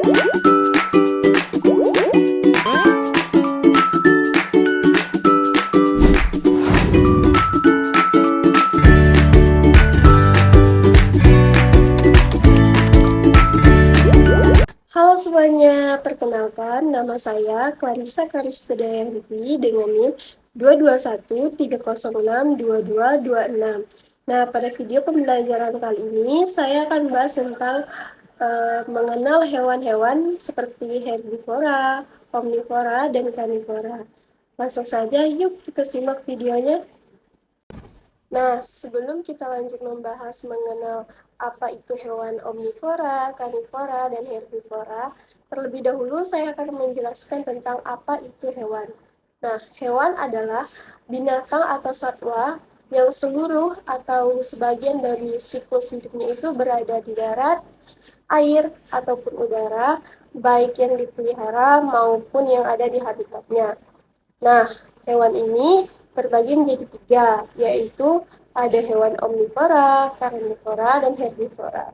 Halo semuanya, perkenalkan nama saya Clarissa Karistudayanti dengan NIM 22130622226. Nah, pada video pembelajaran kali ini saya akan bahas tentang mengenal hewan-hewan seperti herbivora, omnivora, dan carnivora. Langsung saja, yuk kita simak videonya. Nah, sebelum kita lanjut membahas mengenal apa itu hewan omnivora, karnivora, dan herbivora, terlebih dahulu saya akan menjelaskan tentang apa itu hewan. Nah, hewan adalah binatang atau satwa yang seluruh atau sebagian dari siklus hidupnya itu berada di darat, air, ataupun udara, baik yang dipelihara maupun yang ada di habitatnya. Nah, hewan ini terbagi menjadi tiga, yaitu ada hewan omnivora, karnivora, dan herbivora.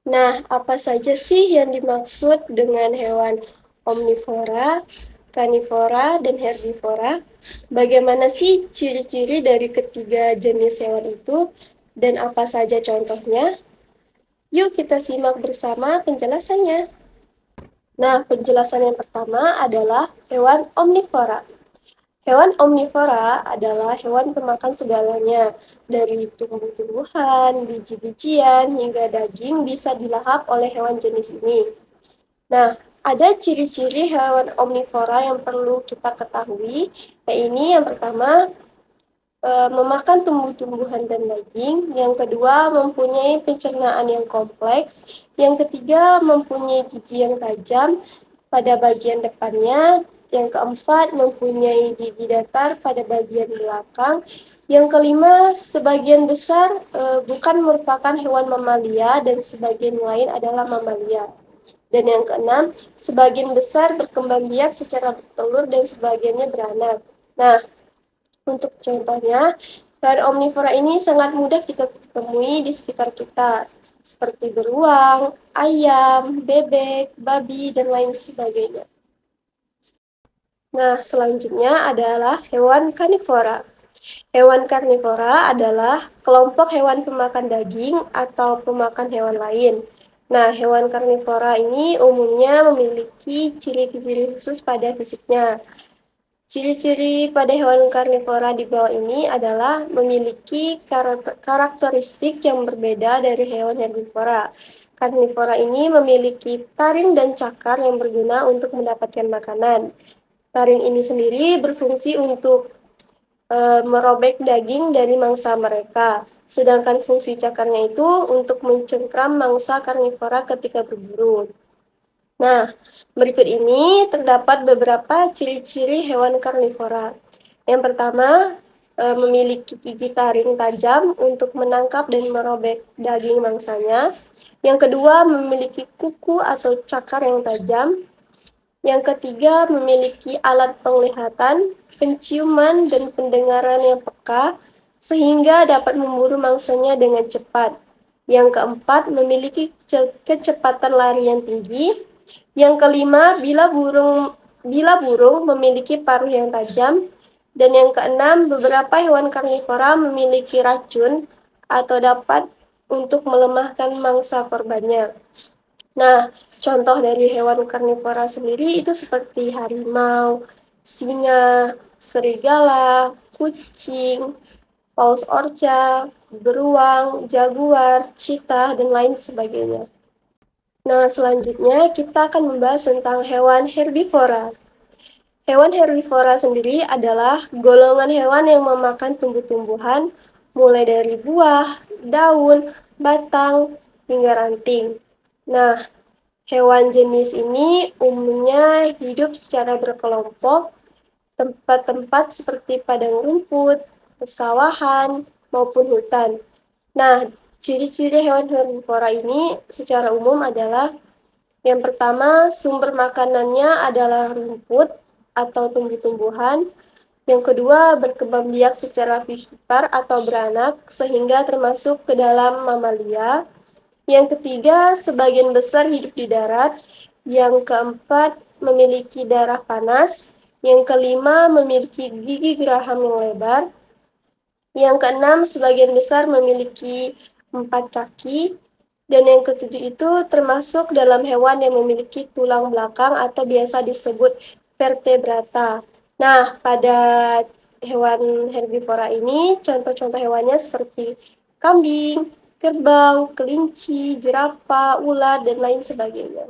Nah, apa saja sih yang dimaksud dengan hewan omnivora, karnivora, dan herbivora? Bagaimana sih ciri-ciri dari ketiga jenis hewan itu, dan apa saja contohnya? Yuk kita simak bersama penjelasannya. Nah, penjelasan yang pertama adalah hewan omnivora. Hewan omnivora adalah hewan pemakan segalanya, dari tumbuh-tumbuhan, biji-bijian, hingga daging bisa dilahap oleh hewan jenis ini. Nah, ada ciri-ciri hewan omnivora yang perlu kita ketahui, yaitu yang pertama, memakan tumbuh-tumbuhan dan daging, yang kedua, mempunyai pencernaan yang kompleks, yang ketiga, mempunyai gigi yang tajam pada bagian depannya, yang keempat, mempunyai gigi datar pada bagian belakang, yang kelima, sebagian besar bukan merupakan hewan mamalia dan sebagian lain adalah mamalia. Dan yang keenam, sebagian besar berkembang biak secara bertelur dan sebagiannya beranak. Nah, untuk contohnya, hewan omnivora ini sangat mudah kita temui di sekitar kita, seperti beruang, ayam, bebek, babi, dan lain sebagainya. Nah, selanjutnya adalah hewan karnivora. Hewan karnivora adalah kelompok hewan pemakan daging atau pemakan hewan lain. Nah, hewan karnivora ini umumnya memiliki ciri-ciri khusus pada fisiknya. Ciri-ciri pada hewan karnivora di bawah ini adalah memiliki karakteristik yang berbeda dari hewan herbivora. Karnivora ini memiliki taring dan cakar yang berguna untuk mendapatkan makanan. Taring ini sendiri berfungsi untuk merobek daging dari mangsa mereka, sedangkan fungsi cakarnya itu untuk mencengkram mangsa karnivora ketika berburu. Nah, berikut ini terdapat beberapa ciri-ciri hewan karnivora. Yang pertama, memiliki gigi taring tajam untuk menangkap dan merobek daging mangsanya. Yang kedua, memiliki kuku atau cakar yang tajam. Yang ketiga, memiliki alat penglihatan, penciuman, dan pendengaran yang peka, sehingga dapat memburu mangsanya dengan cepat. Yang keempat, memiliki kecepatan lari yang tinggi. Yang kelima, bila burung memiliki paruh yang tajam. Dan yang keenam, beberapa hewan karnivora memiliki racun atau dapat untuk melemahkan mangsa korbannya. Nah, contoh dari hewan karnivora sendiri itu seperti harimau, singa, serigala, kucing, paus orca, beruang, jaguar, cheetah, dan lain sebagainya. Nah, selanjutnya kita akan membahas tentang hewan herbivora. Hewan herbivora sendiri adalah golongan hewan yang memakan tumbuh-tumbuhan, mulai dari buah, daun, batang, hingga ranting. Nah, hewan jenis ini umumnya hidup secara berkelompok, tempat-tempat seperti padang rumput, pesawahan, maupun hutan. Nah, ciri-ciri hewan herbivora ini secara umum adalah yang pertama, sumber makanannya adalah rumput atau tumbuh-tumbuhan. Yang kedua, berkembang biak secara vivipar atau beranak sehingga termasuk ke dalam mamalia. Yang ketiga, sebagian besar hidup di darat. Yang keempat, memiliki darah panas. Yang kelima, memiliki gigi geraham yang lebar. Yang keenam, sebagian besar memiliki 4 kaki. Dan yang ketujuh itu termasuk dalam hewan yang memiliki tulang belakang atau biasa disebut vertebrata. Nah, pada hewan herbivora ini, contoh-contoh hewannya seperti kambing, kerbau, kelinci, jerapah, ular, dan lain sebagainya.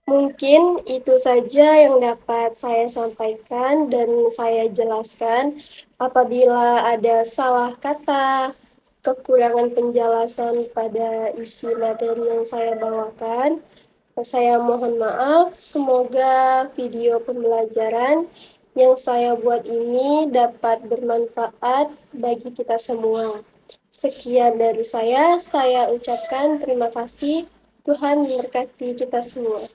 Mungkin itu saja yang dapat saya sampaikan dan saya jelaskan. Apabila ada salah kata, kekurangan penjelasan pada isi materi yang saya bawakan, saya mohon maaf. Semoga video pembelajaran yang saya buat ini dapat bermanfaat bagi kita semua. Sekian dari saya ucapkan terima kasih. Tuhan memberkati kita semua.